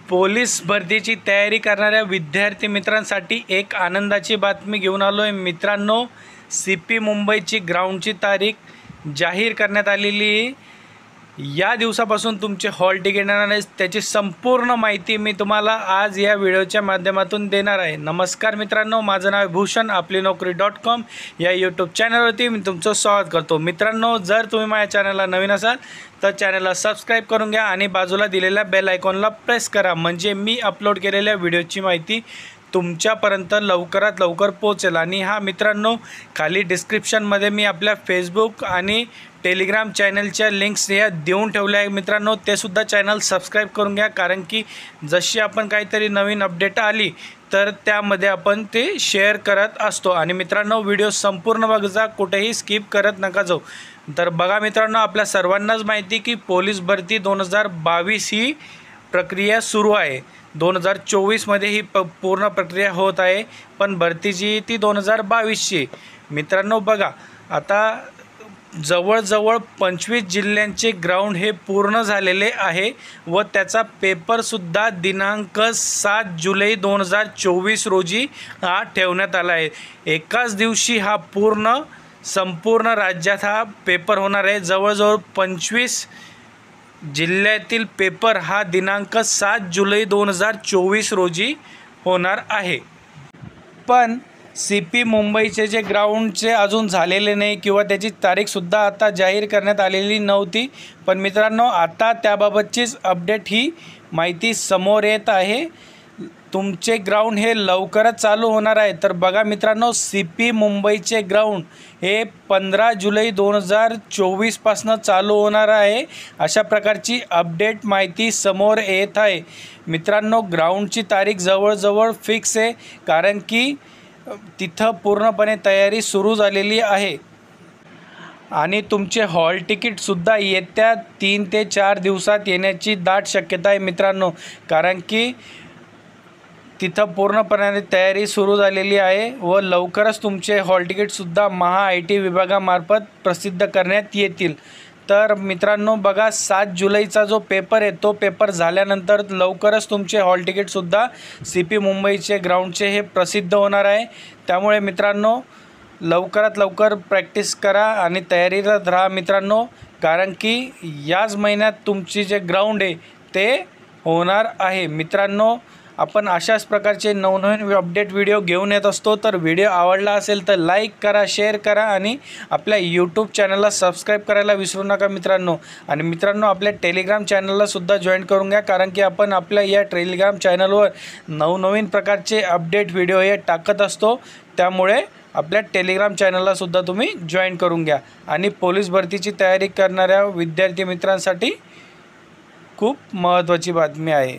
Police भरतीची तयारी करणाऱ्या विद्यार्थी मित्रांसाठी एक आनंदाची बातमी घेऊन आलो आहे मित्रांनो। CP मुंबईची ग्राउंडची तारीख जाहीर करण्यात आलेली आहे। या दिवसापासून तुमचे हॉल तिकीट येणार आहे, त्याची संपूर्ण माहिती मी तुम्हाला आज या व्हिडिओच्या माध्यमातून देणार आहे। नमस्कार मित्रांनो, माझं नाव भूषण, आपली नोकरी.com या यूट्यूब चॅनलवरती मी तुमचं स्वागत करतो। मित्रांनो, जर तुम्ही माझ्या चॅनलला नवीन असाल तर चॅनलला सबस्क्राइब करून घ्या आणि बाजूला दिलेल्या बेल आयकॉनला प्रेस करा, म्हणजे मी अपलोड केलेल्या व्हिडिओची माहिती तुमच्यापर्यंत लवकरात लवकर पोहोचेल। आणि हा मित्रांनो, खाली डिस्क्रिप्शनमध्ये मी आपल्या फेसबुक आणि टेलिग्राम चॅनलच्या लिंक्स या देऊन ठेवल्या आहे मित्रांनो, ते सुद्धा चॅनल सबस्क्राइब करून घ्या, कारण की जशी आपण काहीतरी नवीन अपडेट आली तर त्यामध्ये आपण ते शेअर करत असतो। आणि मित्रांनो, व्हिडिओ संपूर्ण बघा, कुठेही स्किप करत नका जाऊ। तर बघा मित्रांनो, आपल्या सर्वांनाच माहिती की पोलीस भरती 2022 ही प्रक्रिया सुरू आहे। 2024 मध्ये ही पूर्ण प्रक्रिया होत आहे, पण भरती जी ती 2022ची। मित्रांनो बघा, आता जवळजवळ 25 जिल्ह्यांचे ग्राउंड हे पूर्ण झालेले आहे व त्याचा पेपरसुद्धा दिनांक 7 जुलै 2024 रोजी हा ठेवण्यात आला आहे। एकाच दिवशी हा संपूर्ण राज्यात हा पेपर होणार आहे। जवळजवळ 25 जिल्ह्यातील पेपर हा दिनांक 7 जुलै 2024 रोजी होणार आहे। पण CP मुंबईचे जे ग्राउंडचे अजून झालेले नाही किंवा त्याची तारीखसुद्धा आता जाहीर करण्यात आलेली नव्हती, पण मित्रांनो आता त्याबाबतचीच अपडेट ही माहिती समोर येत आहे। तुमचे ग्राउंड हे लवकरच चालू होणार आहे। तर बघा मित्रांनो, CP मुंबईचे ग्राउंड हे 15 जुलै 2024 पासून चालू होणार आहे, अशा प्रकारची अपडेट माहिती समोर येत आहे। मित्रांनो, ग्राउंडची तारीख जवळजवळ फिक्स आहे, कारण की तिथं पूर्णपणे तयारी सुरू झालेली आहे। आणि तुमचे हॉल तिकीटसुद्धा येत्या 3 ते 4 दिवसात येण्याची दाट शक्यता आहे मित्रांनो, कारण की तिथं पूर्णपणे तयारी सुरू झालेली आहे व लवकरच तुमचे हॉल तिकीटसुद्धा MHA-IT विभागामार्फत प्रसिद्ध करण्यात येतील। तर मित्रांनो बघा, 7 जुलैचा जो पेपर आहे तो पेपर झाल्यानंतर लवकरच तुमचे हॉल तिकीटसुद्धा CP मुंबईचे ग्राउंडचे हे प्रसिद्ध होणार आहे। त्यामुळे मित्रांनो, लवकरात लवकर प्रॅक्टिस करा आणि तयारीत राहा मित्रांनो, कारण की याच महिन्यात तुमची जे ग्राउंड आहे ते होणार आहे। मित्रांनो, आपण अशाच प्रकारचे नवनवीन अपडेट व्हिडिओ घेऊन येत असतो। तर व्हिडिओ आवडला असेल तर लाईक करा, शेअर करा आणि आपल्या यूट्यूब चॅनलला सबस्क्राईब करायला विसरू नका मित्रांनो। आणि मित्रांनो, आपल्या टेलिग्राम चॅनलला सुद्धा जॉईन करून घ्या, कारण की आपण आपल्या या टेलिग्राम चॅनलवर नवनवीन प्रकारचे अपडेट व्हिडिओ हे टाकत असतो। त्यामुळे आपल्या टेलिग्राम चॅनलला सुद्धा तुम्ही जॉईन करून घ्या। आणि पोलीस भरतीची तयारी करणाऱ्या विद्यार्थी मित्रांसाठी खूप महत्त्वाची बातमी आहे।